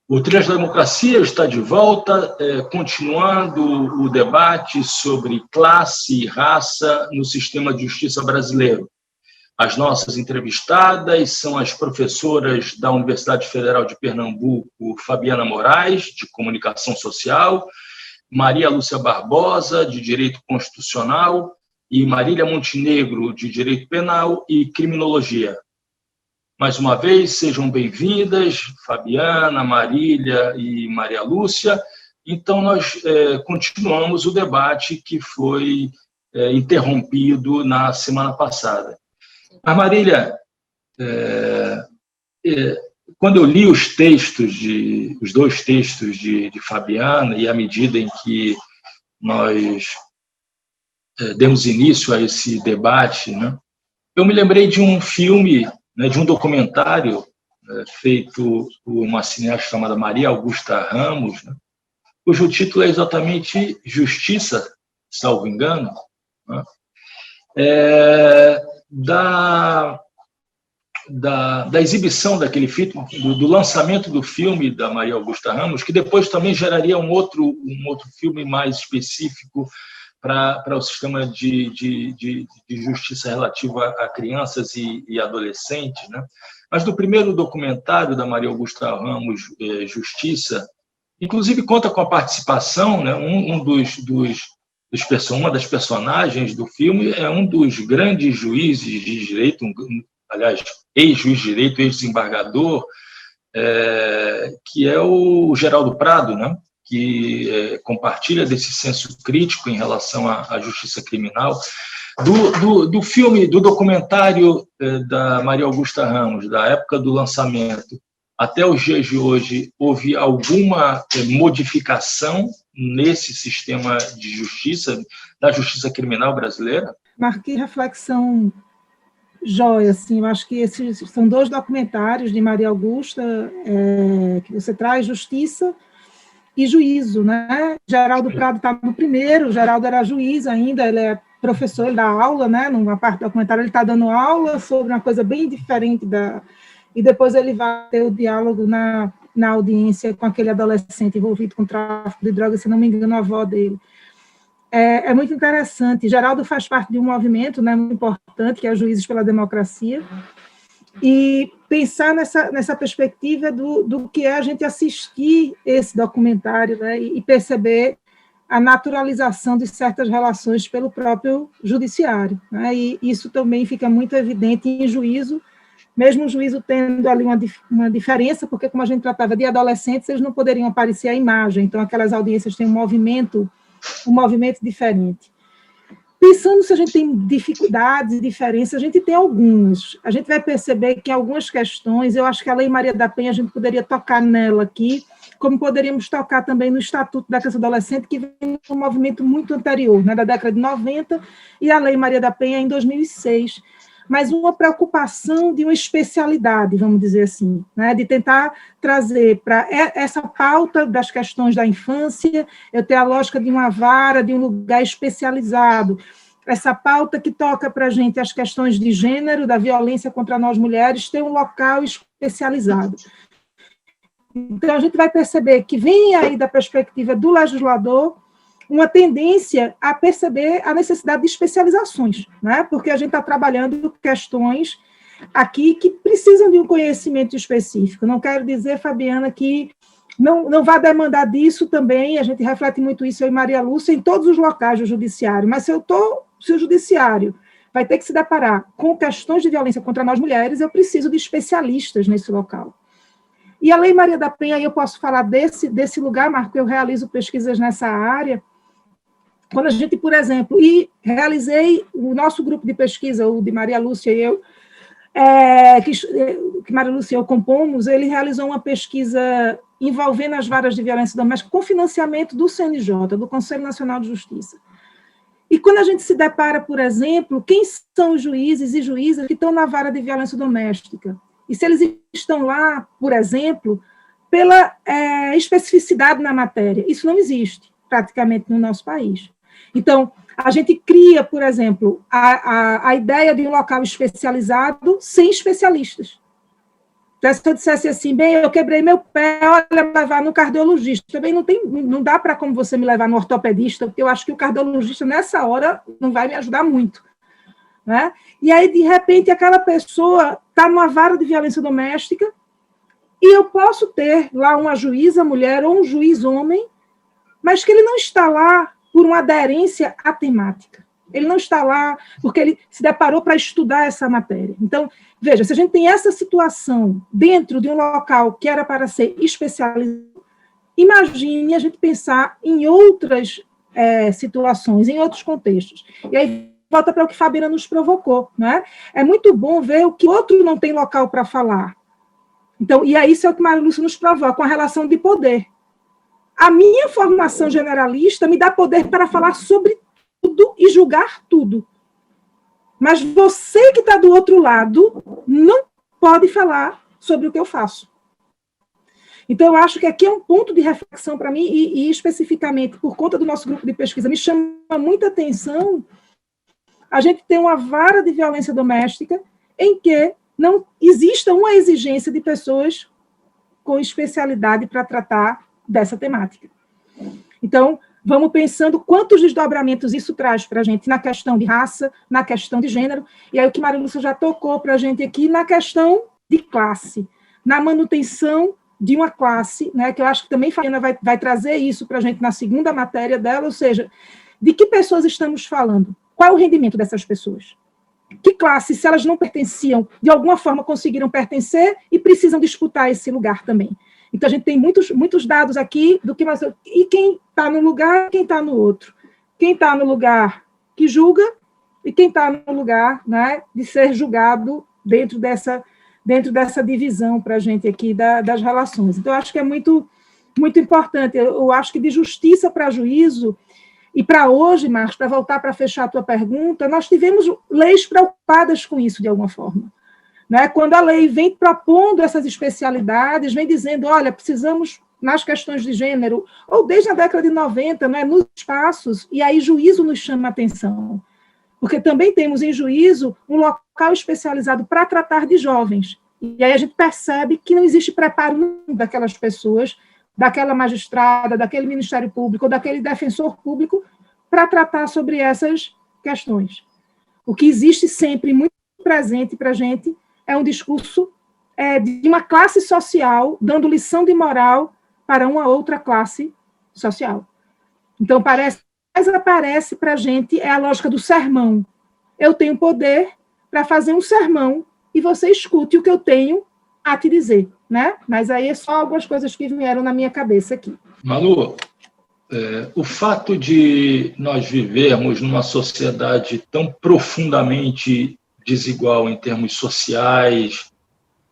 O Trilhas da Democracia está de volta, continuando o debate sobre classe e raça no sistema de justiça brasileiro. As nossas entrevistadas são as professoras da Universidade Federal de Pernambuco, Fabiana Moraes, de Comunicação Social, Maria Lúcia Barbosa, de Direito Constitucional, e Marília Montenegro, de Direito Penal e Criminologia. Mais uma vez, sejam bem-vindas, Fabiana, Marília e Maria Lúcia. Então, nós continuamos o debate que foi interrompido na semana passada. Mas, Marília, quando eu li os dois textos de Fabiana, e à medida em que nós demos início a esse debate, né, eu me lembrei de um filme, de um documentário feito por uma cineasta chamada Maria Augusta Ramos, cujo título é exatamente Justiça, salvo engano, da exibição daquele filme, do lançamento do filme da Maria Augusta Ramos, que depois também geraria um outro filme mais específico para o sistema de justiça relativa a crianças e adolescentes, né? Mas do primeiro documentário da Maria Augusta Ramos, Justiça, inclusive conta com a participação, né? Uma das personagens do filme é um dos grandes juízes de direito, aliás, ex-juiz de direito, ex-desembargador, que é o Geraldo Prado, né? Que compartilha desse senso crítico em relação à justiça criminal. Do filme, do documentário da Maria Augusta Ramos, da época do lançamento, até os dias de hoje, houve alguma modificação nesse sistema de justiça, da justiça criminal brasileira? Marquei reflexão joia, assim, eu acho que esses são dois documentários de Maria Augusta, que você traz justiça e juízo, né? Geraldo Prado está no primeiro, Geraldo era juiz ainda, ele é professor, ele dá aula, né? Numa parte do documentário ele está dando aula sobre uma coisa bem diferente e depois ele vai ter o diálogo na audiência com aquele adolescente envolvido com tráfico de drogas, se não me engano, a avó dele. É muito interessante. Geraldo faz parte de um movimento, né, muito importante, que é Juízes pela Democracia, e pensar nessa perspectiva do que é a gente assistir esse documentário, né, e perceber a naturalização de certas relações pelo próprio judiciário, né, e isso também fica muito evidente em juízo, mesmo o juízo tendo ali uma diferença, porque como a gente tratava de adolescentes, eles não poderiam aparecer à imagem, então aquelas audiências têm um movimento diferente. Pensando se a gente tem dificuldades e diferenças, a gente tem algumas. A gente vai perceber que algumas questões, eu acho que a Lei Maria da Penha, a gente poderia tocar nela aqui, como poderíamos tocar também no Estatuto da Criança e Adolescente, que vem de um movimento muito anterior, né, da década de 90, e a Lei Maria da Penha em 2006. Mas uma preocupação de uma especialidade, vamos dizer assim, né, de tentar trazer para essa pauta das questões da infância, eu ter a lógica de uma vara, de um lugar especializado, essa pauta que toca para a gente as questões de gênero, da violência contra nós mulheres, ter um local especializado. Então, a gente vai perceber que vem aí da perspectiva do legislador uma tendência a perceber a necessidade de especializações, né? Porque a gente está trabalhando questões aqui que precisam de um conhecimento específico. Não quero dizer, Fabiana, que não vai demandar disso também, a gente reflete muito isso, eu e Maria Lúcia, em todos os locais do judiciário, mas se o judiciário vai ter que se deparar com questões de violência contra nós mulheres, eu preciso de especialistas nesse local. E a Lei Maria da Penha, aí eu posso falar desse lugar, Marco, eu realizo pesquisas nessa área. Quando a gente, por exemplo, realizei o nosso grupo de pesquisa, o de Maria Lúcia e eu, que Maria Lúcia e eu compomos, ele realizou uma pesquisa envolvendo as varas de violência doméstica com financiamento do CNJ, do Conselho Nacional de Justiça. E quando a gente se depara, por exemplo, quem são os juízes e juízas que estão na vara de violência doméstica? E se eles estão lá, por exemplo, pela especificidade na matéria, isso não existe praticamente no nosso país. Então, a gente cria, por exemplo, a ideia de um local especializado sem especialistas. Então, se eu dissesse assim, bem, eu quebrei meu pé, olha, me levar no cardiologista. Também não dá para como você me levar no ortopedista, porque eu acho que o cardiologista, nessa hora, não vai me ajudar muito. Né? E aí, de repente, aquela pessoa está numa vara de violência doméstica e eu posso ter lá uma juíza mulher ou um juiz homem, mas que ele não está lá por uma aderência à temática. Ele não está lá porque ele se deparou para estudar essa matéria. Então, veja, se a gente tem essa situação dentro de um local que era para ser especializado, imagine a gente pensar em outras situações, em outros contextos. E aí volta para o que Fabiana nos provocou, né? É muito bom ver o que o outro não tem local para falar. Então, e aí isso é o que Maria Lúcia nos provoca, a relação de poder. A minha formação generalista me dá poder para falar sobre tudo e julgar tudo. Mas você que está do outro lado não pode falar sobre o que eu faço. Então, eu acho que aqui é um ponto de reflexão para mim, e especificamente por conta do nosso grupo de pesquisa, me chama muita atenção a gente ter uma vara de violência doméstica em que não exista uma exigência de pessoas com especialidade para tratar dessa temática. Então, vamos pensando quantos desdobramentos isso traz para a gente na questão de raça, na questão de gênero, e aí o que Maria Lúcia já tocou para a gente aqui na questão de classe, na manutenção de uma classe, né, que eu acho que também Fabiana vai trazer isso para a gente na segunda matéria dela, ou seja, de que pessoas estamos falando? Qual é o rendimento dessas pessoas? Que classe, se elas não pertenciam, de alguma forma conseguiram pertencer e precisam disputar esse lugar também. Então, a gente tem muitos dados aqui do que mais. E quem está no lugar, quem está no outro. Quem está no lugar que julga e quem está no lugar, né, de ser julgado dentro dessa divisão para a gente aqui das relações. Então, eu acho que é muito, muito importante. Eu acho que de justiça para juízo, e para hoje, Marcos, para voltar para fechar a tua pergunta, nós tivemos leis preocupadas com isso, de alguma forma. Né? Quando a lei vem propondo essas especialidades, vem dizendo, olha, precisamos, nas questões de gênero, ou desde a década de 90, né, nos espaços, e aí juízo nos chama a atenção. Porque também temos em juízo um local especializado para tratar de jovens. E aí a gente percebe que não existe preparo daquelas pessoas, daquela magistrada, daquele Ministério Público, ou daquele defensor público, para tratar sobre essas questões. O que existe sempre muito presente para a gente é um discurso de uma classe social dando lição de moral para uma outra classe social. Então, aparece para a gente é a lógica do sermão. Eu tenho poder para fazer um sermão e você escute o que eu tenho a te dizer, né? Mas aí é só algumas coisas que vieram na minha cabeça aqui. Malu, o fato de nós vivermos numa sociedade tão profundamente desigual em termos sociais,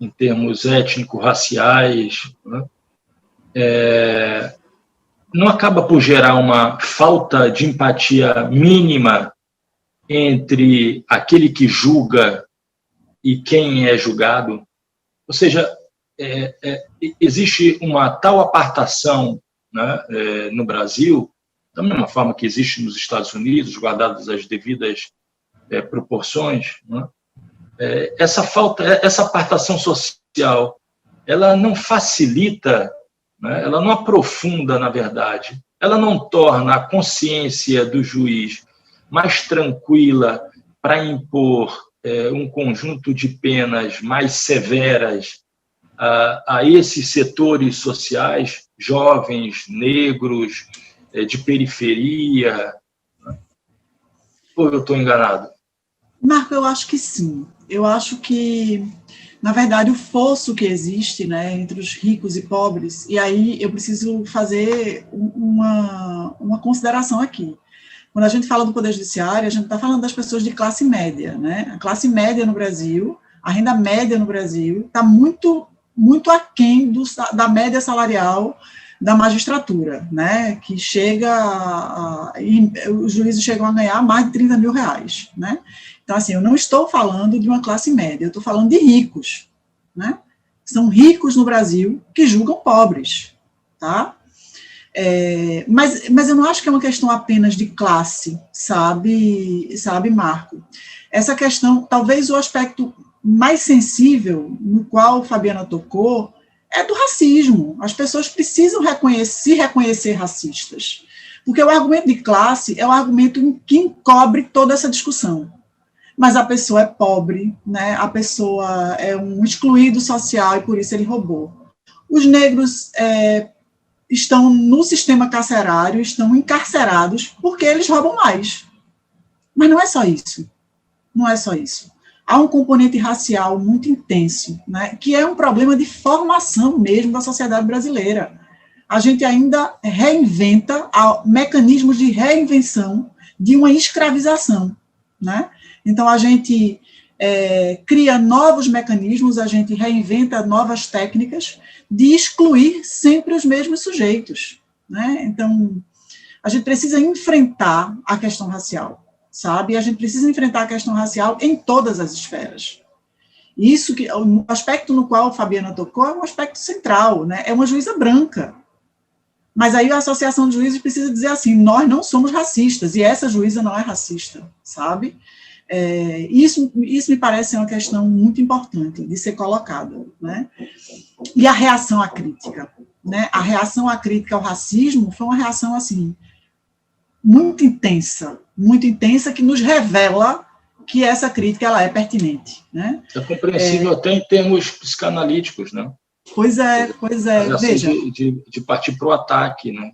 em termos étnico-raciais, né? Não acaba por gerar uma falta de empatia mínima entre aquele que julga e quem é julgado? Ou seja, existe uma tal apartação, né, no Brasil, da mesma forma que existe nos Estados Unidos, guardadas as devidas proporções, né? Essa apartação social, ela não facilita, né, ela não aprofunda, na verdade, ela não torna a consciência do juiz mais tranquila para impor um conjunto de penas mais severas a esses setores sociais, jovens, negros, de periferia. Ou eu estou enganado? Marco, eu acho que sim. Eu acho que, na verdade, o fosso que existe, né, entre os ricos e pobres, e aí eu preciso fazer uma consideração aqui. Quando a gente fala do Poder Judiciário, a gente está falando das pessoas de classe média, né? A classe média no Brasil, a renda média no Brasil, está muito, muito aquém da média salarial da magistratura, né? Que os juízes chegam a ganhar mais de 30 mil reais, né? Então, assim, eu não estou falando de uma classe média, eu estou falando de ricos, né? São ricos no Brasil que julgam pobres, tá? Mas eu não acho que é uma questão apenas de classe, sabe, Marco? Essa questão, talvez o aspecto mais sensível, no qual Fabiana tocou, é do racismo. As pessoas precisam se reconhecer racistas, porque o argumento de classe é o argumento que encobre toda essa discussão. Mas a pessoa é pobre, né? A pessoa é um excluído social e por isso ele roubou. Os negros estão no sistema carcerário, estão encarcerados porque eles roubam mais. Mas não é só isso. Não é só isso. Há um componente racial muito intenso, né, que é um problema de formação mesmo da sociedade brasileira. A gente ainda reinventa mecanismos de reinvenção de uma escravização, né? Então, a gente cria novos mecanismos, a gente reinventa novas técnicas de excluir sempre os mesmos sujeitos, né? Então, a gente precisa enfrentar a questão racial, sabe? E a gente precisa enfrentar a questão racial em todas as esferas. Isso que o aspecto no qual a Fabiana tocou é um aspecto central, né? É uma juíza branca. Mas aí a Associação de Juízes precisa dizer assim, nós não somos racistas, e essa juíza não é racista, sabe? Isso me parece ser uma questão muito importante de ser colocada, né? E a reação à crítica, né? A reação à crítica ao racismo foi uma reação, assim, muito intensa, que nos revela que essa crítica ela é pertinente, né? É compreensível até em termos psicanalíticos, né? Pois é. Veja, de partir para o ataque, né?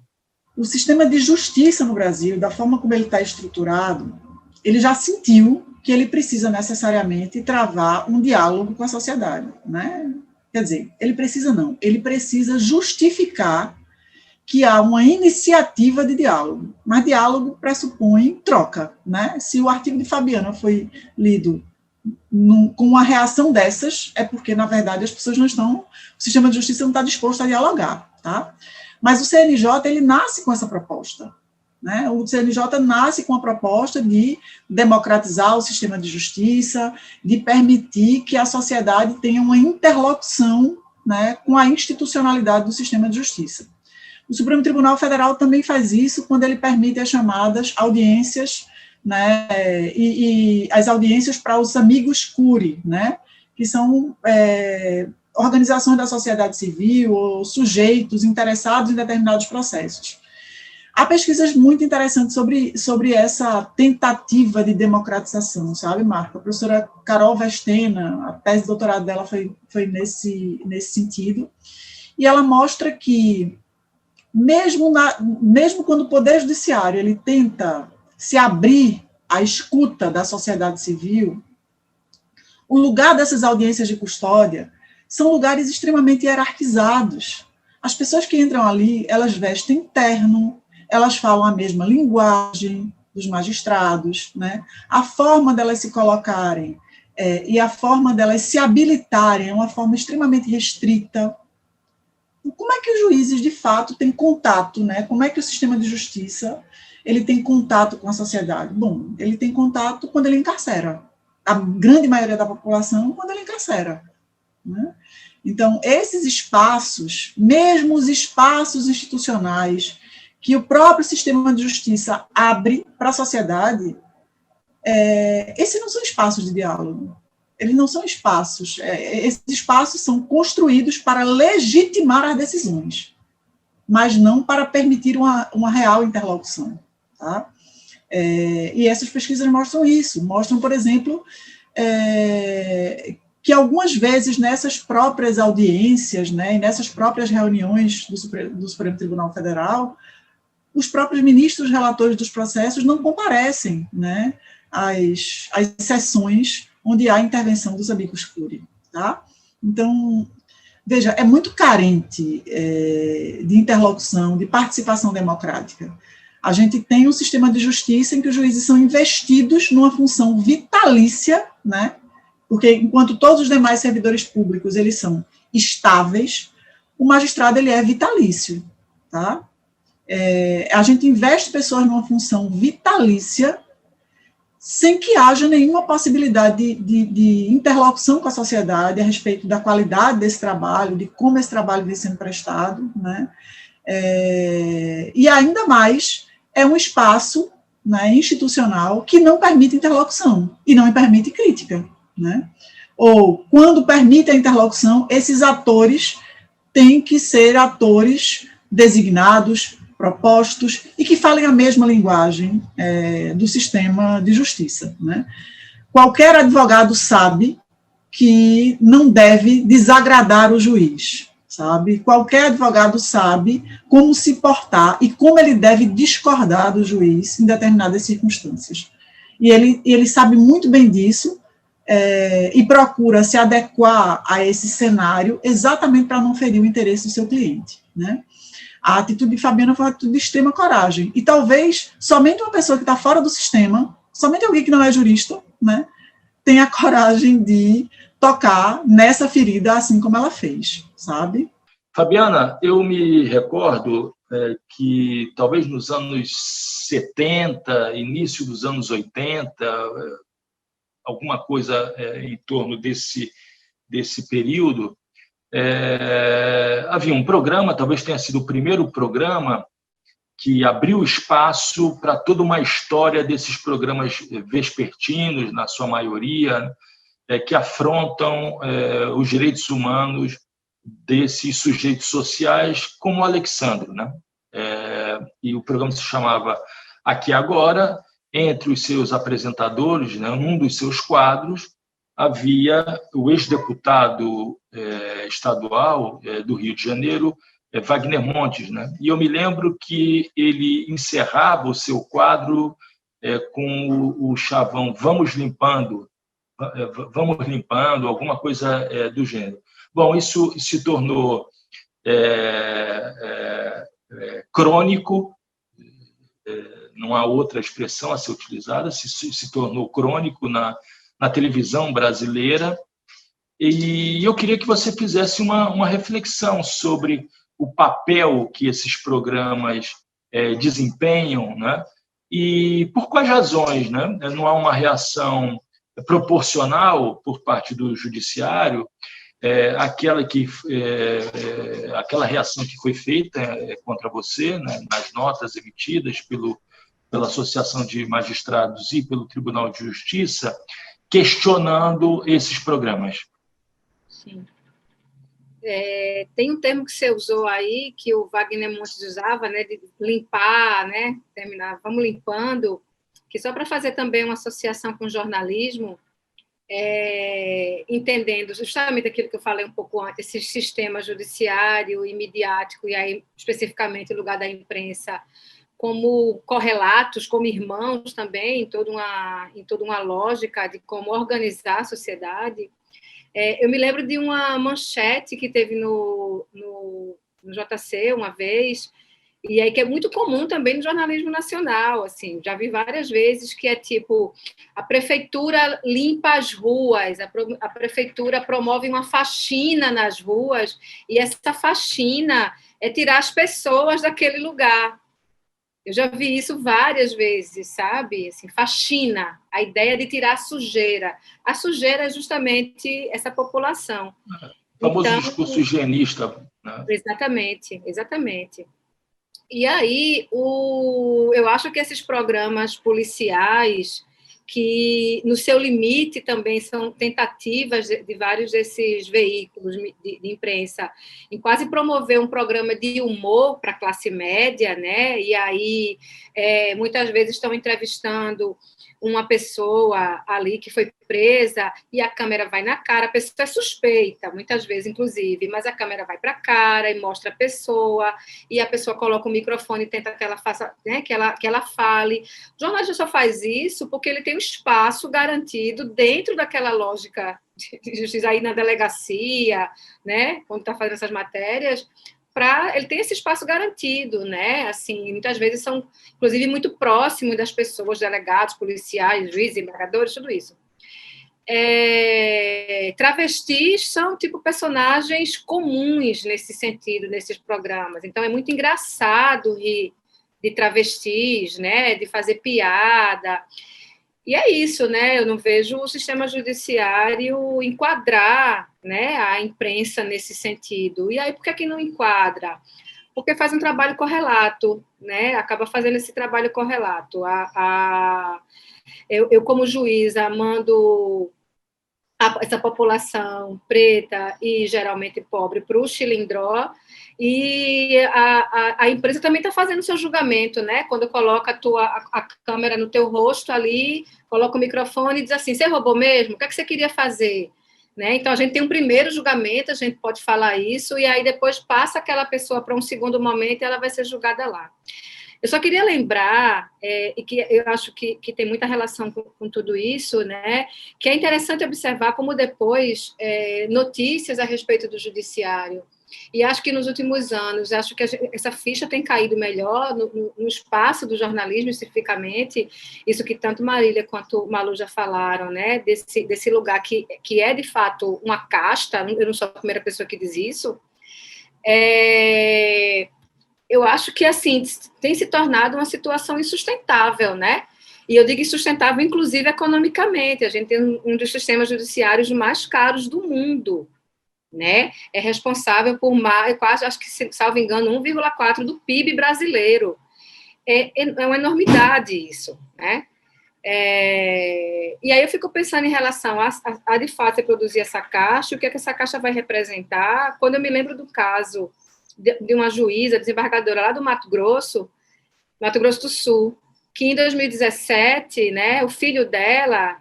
O sistema de justiça no Brasil, da forma como ele está estruturado, ele já sentiu que ele precisa necessariamente travar um diálogo com a sociedade, né? Quer dizer, ele precisa justificar que há uma iniciativa de diálogo, mas diálogo pressupõe troca, né? Se o artigo de Fabiana foi lido com uma reação dessas, é porque, na verdade, as pessoas não estão, o sistema de justiça não está disposto a dialogar, tá? Mas o CNJ, ele nasce com essa proposta, né? O CNJ nasce com a proposta de democratizar o sistema de justiça, de permitir que a sociedade tenha uma interlocução, né, com a institucionalidade do sistema de justiça. O Supremo Tribunal Federal também faz isso quando ele permite as chamadas audiências, né, e as audiências para os amigos curi, né, que são organizações da sociedade civil ou sujeitos interessados em determinados processos. Há pesquisas muito interessantes sobre essa tentativa de democratização, sabe, Marco? A professora Carol Vestena, a tese de doutorado dela foi nesse sentido, e ela mostra que, mesmo quando o Poder Judiciário ele tenta se abrir à escuta da sociedade civil, o lugar dessas audiências de custódia são lugares extremamente hierarquizados. As pessoas que entram ali, elas vestem terno, elas falam a mesma linguagem dos magistrados, né? A forma delas se colocarem e a forma delas se habilitarem é uma forma extremamente restrita. Como é que os juízes, de fato, têm contato, né? Como é que o sistema de justiça ele tem contato com a sociedade? Bom, ele tem contato quando ele encarcera. A grande maioria da população, quando ele encarcera, né? Então, esses espaços, mesmo os espaços institucionais que o próprio sistema de justiça abre para a sociedade, esses não são espaços de diálogo. Eles não são espaços. Esses espaços são construídos para legitimar as decisões, mas não para permitir uma real interlocução. Tá? E essas pesquisas mostram isso. Mostram, por exemplo, que algumas vezes nessas próprias audiências, né, e nessas próprias reuniões do Supremo Tribunal Federal, os próprios ministros relatores dos processos não comparecem, né, às sessões onde há intervenção dos amigos curi, tá? Então, veja, é muito carente de interlocução, de participação democrática. A gente tem um sistema de justiça em que os juízes são investidos numa função vitalícia, né? Porque enquanto todos os demais servidores públicos eles são estáveis, o magistrado ele é vitalício, tá? A gente investe pessoas numa função vitalícia sem que haja nenhuma possibilidade de interlocução com a sociedade a respeito da qualidade desse trabalho, de como esse trabalho vem sendo prestado, né? E ainda mais é um espaço, né, institucional que não permite interlocução e não permite crítica, né? ou quando permite a interlocução, esses atores têm que ser atores designados, propostos, e que falem a mesma linguagem do sistema de justiça, né? Qualquer advogado sabe que não deve desagradar o juiz, sabe? Qualquer advogado sabe como se portar e como ele deve discordar do juiz em determinadas circunstâncias. E ele sabe muito bem disso, e procura se adequar a esse cenário exatamente para não ferir o interesse do seu cliente, né? A atitude de Fabiana foi uma atitude de extrema coragem, e talvez somente uma pessoa que está fora do sistema, somente alguém que não é jurista, né, tenha coragem de tocar nessa ferida assim como ela fez, sabe? Fabiana, eu me recordo que talvez nos anos 70, início dos anos 80, alguma coisa em torno desse período, havia um programa, talvez tenha sido o primeiro programa que abriu espaço para toda uma história desses programas vespertinos, na sua maioria, que afrontam os direitos humanos desses sujeitos sociais, como o Alexandre, né? E o programa se chamava Aqui Agora. Entre os seus apresentadores, né, num dos seus quadros, havia o ex-deputado estadual do Rio de Janeiro, Wagner Montes, né? E eu me lembro que ele encerrava o seu quadro com o chavão vamos limpando, alguma coisa do gênero. Bom, isso se tornou crônico, não há outra expressão a ser utilizada, se tornou crônico na televisão brasileira. E eu queria que você fizesse uma reflexão sobre o papel que esses programas desempenham, né? E por quais razões, né? Não há uma reação proporcional por parte do judiciário, aquela reação que foi feita contra você, né, nas notas emitidas pela Associação de Magistrados e pelo Tribunal de Justiça, questionando esses programas. Sim. Tem um termo que você usou aí, que o Wagner Montes usava, né, de limpar, né, terminar, vamos limpando, que só para fazer também uma associação com o jornalismo, entendendo justamente aquilo que eu falei um pouco antes, esse sistema judiciário e midiático, e aí especificamente o lugar da imprensa, como correlatos, como irmãos também, em toda uma lógica de como organizar a sociedade. Eu me lembro de uma manchete que teve no JC uma vez, e aí que é muito comum também no jornalismo nacional, assim, já vi várias vezes, que é tipo, a prefeitura limpa as ruas, a prefeitura promove uma faxina nas ruas, e essa faxina é tirar as pessoas daquele lugar. Eu já vi isso várias vezes, sabe? Assim, faxina, a ideia de tirar a sujeira. A sujeira é justamente essa população. O famoso discurso higienista, né? Exatamente, exatamente. E aí, eu acho que esses programas policiais, que no seu limite também são tentativas de vários desses veículos de imprensa em quase promover um programa de humor para a classe média, né? E aí muitas vezes estão entrevistando uma pessoa ali que foi presa e a câmera vai na cara, a pessoa é suspeita, muitas vezes, inclusive, mas a câmera vai para a cara e mostra a pessoa, e a pessoa coloca o microfone e tenta que ela faça, né, que ela fale. O jornalista só faz isso porque ele tem um espaço garantido dentro daquela lógica de justiça aí na delegacia, né, quando está fazendo essas matérias, ele tem esse espaço garantido, né? Assim, muitas vezes são, inclusive, muito próximos das pessoas, delegados, policiais, juízes, embargadores, tudo isso. Travestis são, tipo, personagens comuns nesse sentido, nesses programas. Então, é muito engraçado rir de travestis, né? De fazer piada. E é isso, né? Eu não vejo o sistema judiciário enquadrar, né, a imprensa nesse sentido. E aí, por que não enquadra? Porque faz um trabalho correlato, né? Acaba fazendo esse trabalho correlato. Eu como juíza, mando essa população preta e geralmente pobre para o chilindró, e a empresa também está fazendo o seu julgamento, né? Quando coloca a câmera no teu rosto ali, coloca o microfone e diz assim, você roubou mesmo? O que é que você queria fazer? Né? Então, a gente tem um primeiro julgamento, a gente pode falar isso, e aí depois passa aquela pessoa para um segundo momento e ela vai ser julgada lá. Eu só queria lembrar, e que eu acho que tem muita relação com tudo isso, né, que é interessante observar como depois notícias a respeito do judiciário, e acho que nos últimos anos, acho que essa ficha tem caído melhor no espaço do jornalismo, especificamente, isso que tanto Marília quanto Malu já falaram, né, desse lugar que é, de fato, uma casta, eu não sou a primeira pessoa que diz isso, eu acho que, assim, tem se tornado uma situação insustentável, né? E eu digo insustentável, inclusive, economicamente. A gente tem um dos sistemas judiciários mais caros do mundo, né? É responsável por mais, quase, acho que, salvo engano, 1,4% do PIB brasileiro. É uma enormidade isso, né? E aí eu fico pensando em relação a de fato, reproduzir essa caixa, o que é que essa caixa vai representar. Quando eu me lembro do caso de uma juíza, desembargadora lá do Mato Grosso do Sul, que em 2017, né, o filho dela,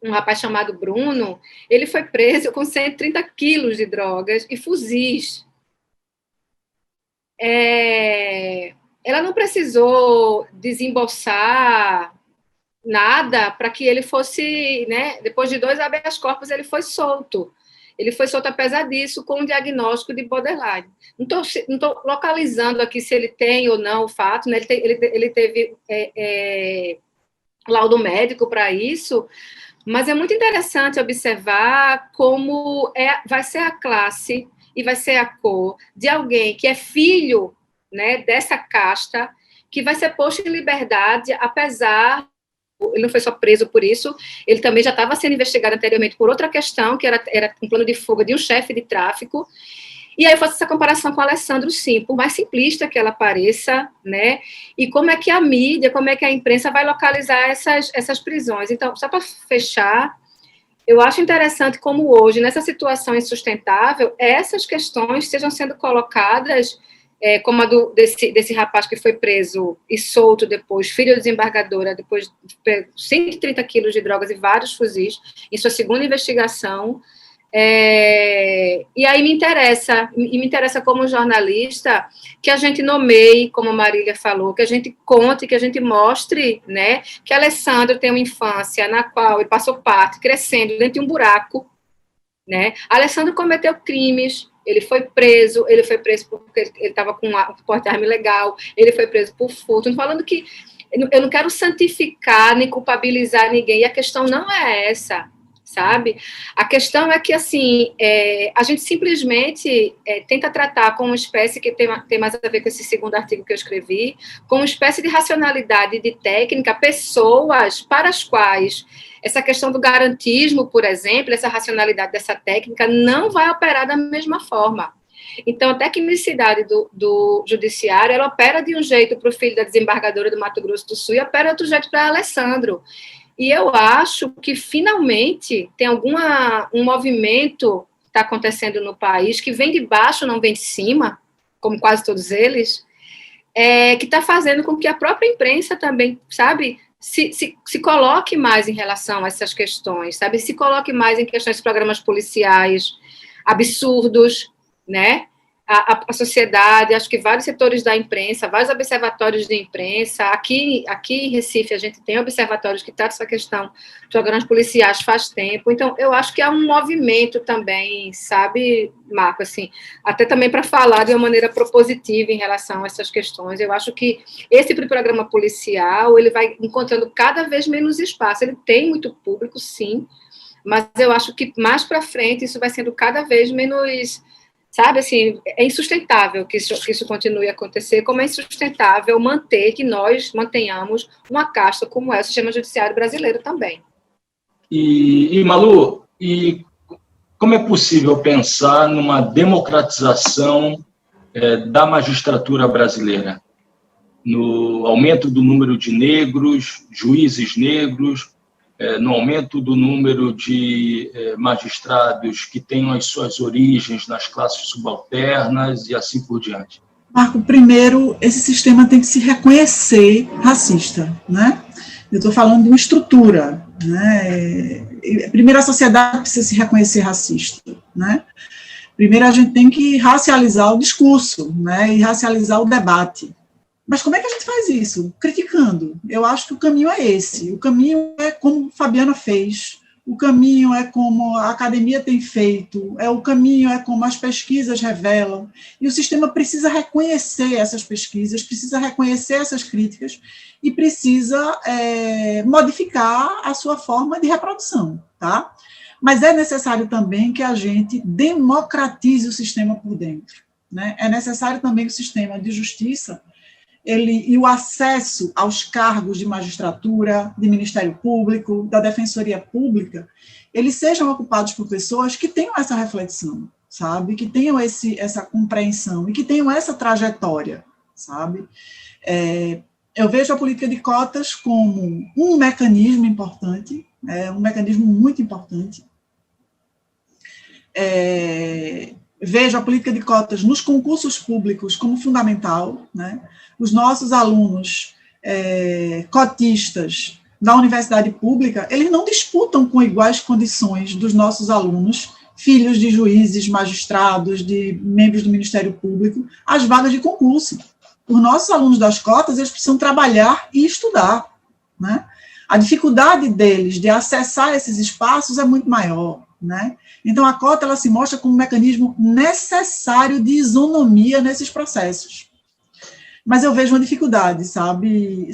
um rapaz chamado Bruno, ele foi preso com 130 quilos de drogas e fuzis. Ela não precisou desembolsar nada para que ele fosse, né, depois de 2 habeas corpus, ele foi solto. Ele foi solto apesar disso, com um diagnóstico de borderline. Não estou localizando aqui se ele tem ou não o fato, né? Ele teve laudo médico para isso, mas é muito interessante observar como vai ser a classe e vai ser a cor de alguém que é filho, né, dessa casta, que vai ser posto em liberdade, apesar... Ele não foi só preso por isso, ele também já estava sendo investigado anteriormente por outra questão, que era um plano de fuga de um chefe de tráfico. E aí eu faço essa comparação com o Alessandro, sim, por mais simplista que ela pareça, né? E como é que a mídia, como é que a imprensa vai localizar essas prisões. Então, só para fechar, eu acho interessante como hoje, nessa situação insustentável, essas questões estejam sendo colocadas, como a desse rapaz que foi preso e solto depois, filho da desembargadora, depois de 130 quilos de drogas e vários fuzis, em sua segunda investigação. E aí me interessa como jornalista que a gente nomeie, como a Marília falou, que a gente conte, que a gente mostre, né, que Alessandro tem uma infância na qual ele passou parte, crescendo dentro de um buraco, né? Alessandro cometeu crimes, ele foi preso porque ele estava com um porte de arma ilegal, ele foi preso por furto. Estou falando que eu não quero santificar nem culpabilizar ninguém, e a questão não é essa, sabe? A questão é que, assim, a gente simplesmente tenta tratar com uma espécie que tem mais a ver com esse segundo artigo que eu escrevi, com uma espécie de racionalidade de técnica, pessoas para as quais essa questão do garantismo, por exemplo, essa racionalidade dessa técnica não vai operar da mesma forma. Então, a tecnicidade do judiciário, ela opera de um jeito para o filho da desembargadora do Mato Grosso do Sul e opera de outro jeito para Alessandro. E eu acho que, finalmente, tem um movimento que está acontecendo no país, que vem de baixo, não vem de cima, como quase todos eles, que está fazendo com que a própria imprensa também, sabe, se coloque mais em relação a essas questões, sabe, se coloque mais em questões de programas policiais absurdos, né? A sociedade, acho que vários setores da imprensa, vários observatórios de imprensa, aqui em Recife a gente tem observatórios que tratam essa questão de programas policiais faz tempo, então eu acho que há um movimento também, sabe, Marco, assim, até também para falar de uma maneira propositiva em relação a essas questões. Eu acho que esse programa policial, ele vai encontrando cada vez menos espaço, ele tem muito público, sim, mas eu acho que mais para frente isso vai sendo cada vez menos... Sabe, assim, é insustentável que isso continue a acontecer, como é insustentável manter que nós mantenhamos uma casta como é o sistema judiciário brasileiro também. E Malu, como é possível pensar numa democratização da magistratura brasileira? No aumento do número de negros, juízes negros, no aumento do número de magistrados que tenham as suas origens nas classes subalternas e assim por diante? Marco, primeiro, esse sistema tem que se reconhecer racista, né? Eu estou falando de uma estrutura, né? Primeiro, a sociedade precisa se reconhecer racista, né? Primeiro, a gente tem que racializar o discurso, né? E racializar o debate. Mas como é que a gente faz isso? Criticando. Eu acho que o caminho é esse. O caminho é como Fabiana fez. O caminho é como a academia tem feito. O caminho é como as pesquisas revelam. E o sistema precisa reconhecer essas pesquisas, precisa reconhecer essas críticas e precisa modificar a sua forma de reprodução, tá? Mas é necessário também que a gente democratize o sistema por dentro, né? É necessário também que o sistema de justiça e o acesso aos cargos de magistratura, de Ministério Público, da Defensoria Pública, eles sejam ocupados por pessoas que tenham essa reflexão, sabe? Que tenham essa compreensão e que tenham essa trajetória, sabe? Eu vejo a política de cotas como um mecanismo importante, um mecanismo muito importante. Vejo a política de cotas nos concursos públicos como fundamental, né? Os nossos alunos cotistas da universidade pública, eles não disputam com iguais condições dos nossos alunos, filhos de juízes, magistrados, de membros do Ministério Público, as vagas de concurso. Os nossos alunos das cotas, eles precisam trabalhar e estudar, né? A dificuldade deles de acessar esses espaços é muito maior, né? Então, a cota ela se mostra como um mecanismo necessário de isonomia nesses processos. Mas eu vejo uma dificuldade, sabe,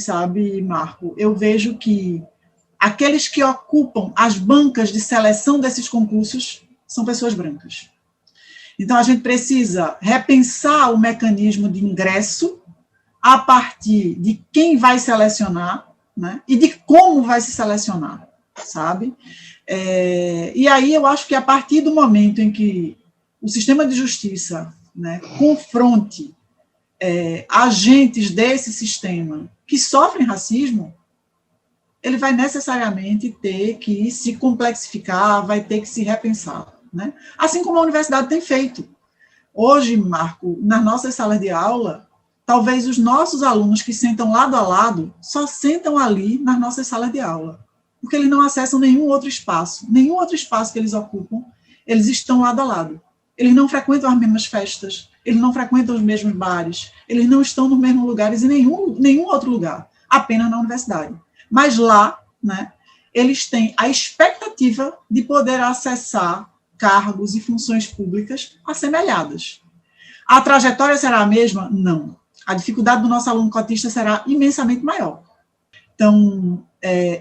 Marco? Eu vejo que aqueles que ocupam as bancas de seleção desses concursos são pessoas brancas. Então, a gente precisa repensar o mecanismo de ingresso a partir de quem vai selecionar, né, e de como vai se selecionar, sabe? E aí eu acho que a partir do momento em que o sistema de justiça, né, confronte agentes desse sistema que sofrem racismo, ele vai necessariamente ter que se complexificar, vai ter que se repensar, né? Assim como a universidade tem feito. Hoje, Marco, nas nossas salas de aula, talvez os nossos alunos que sentam lado a lado só sentam ali nas nossas salas de aula, porque eles não acessam nenhum outro espaço que eles ocupam, eles estão lado a lado. Eles não frequentam as mesmas festas, eles não frequentam os mesmos bares, eles não estão nos mesmos lugares em nenhum outro lugar, apenas na universidade. Mas lá, né, eles têm a expectativa de poder acessar cargos e funções públicas assemelhadas. A trajetória será a mesma? Não. A dificuldade do nosso aluno cotista será imensamente maior. Então,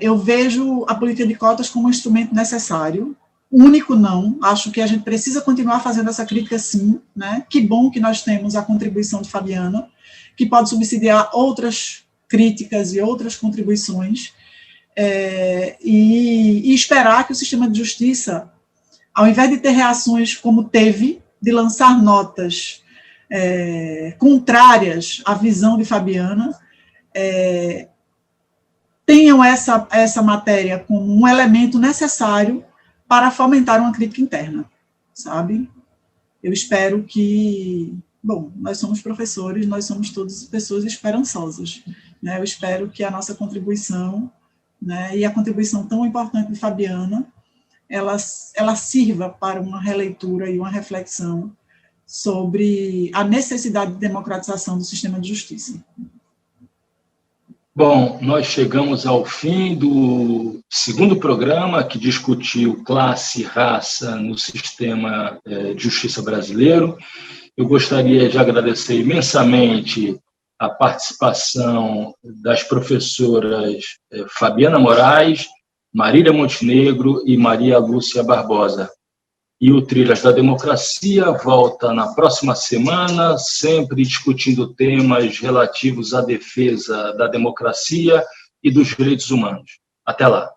eu vejo a política de cotas como um instrumento necessário, único não, acho que a gente precisa continuar fazendo essa crítica sim, né? Que bom que nós temos a contribuição de Fabiana, que pode subsidiar outras críticas e outras contribuições, e esperar que o sistema de justiça, ao invés de ter reações como teve, de lançar notas contrárias à visão de Fabiana, tenham essa matéria como um elemento necessário para fomentar uma crítica interna, sabe? Eu espero que... Bom, nós somos professores, nós somos todas pessoas esperançosas, né? Eu espero que a nossa contribuição, né, e a contribuição tão importante de Fabiana, ela sirva para uma releitura e uma reflexão sobre a necessidade de democratização do sistema de justiça. Bom, nós chegamos ao fim do segundo programa que discutiu classe e raça no sistema de justiça brasileiro. Eu gostaria de agradecer imensamente a participação das professoras Fabiana Moraes, Marília Montenegro e Maria Lúcia Barbosa. E o Trilhas da Democracia volta na próxima semana, sempre discutindo temas relativos à defesa da democracia e dos direitos humanos. Até lá.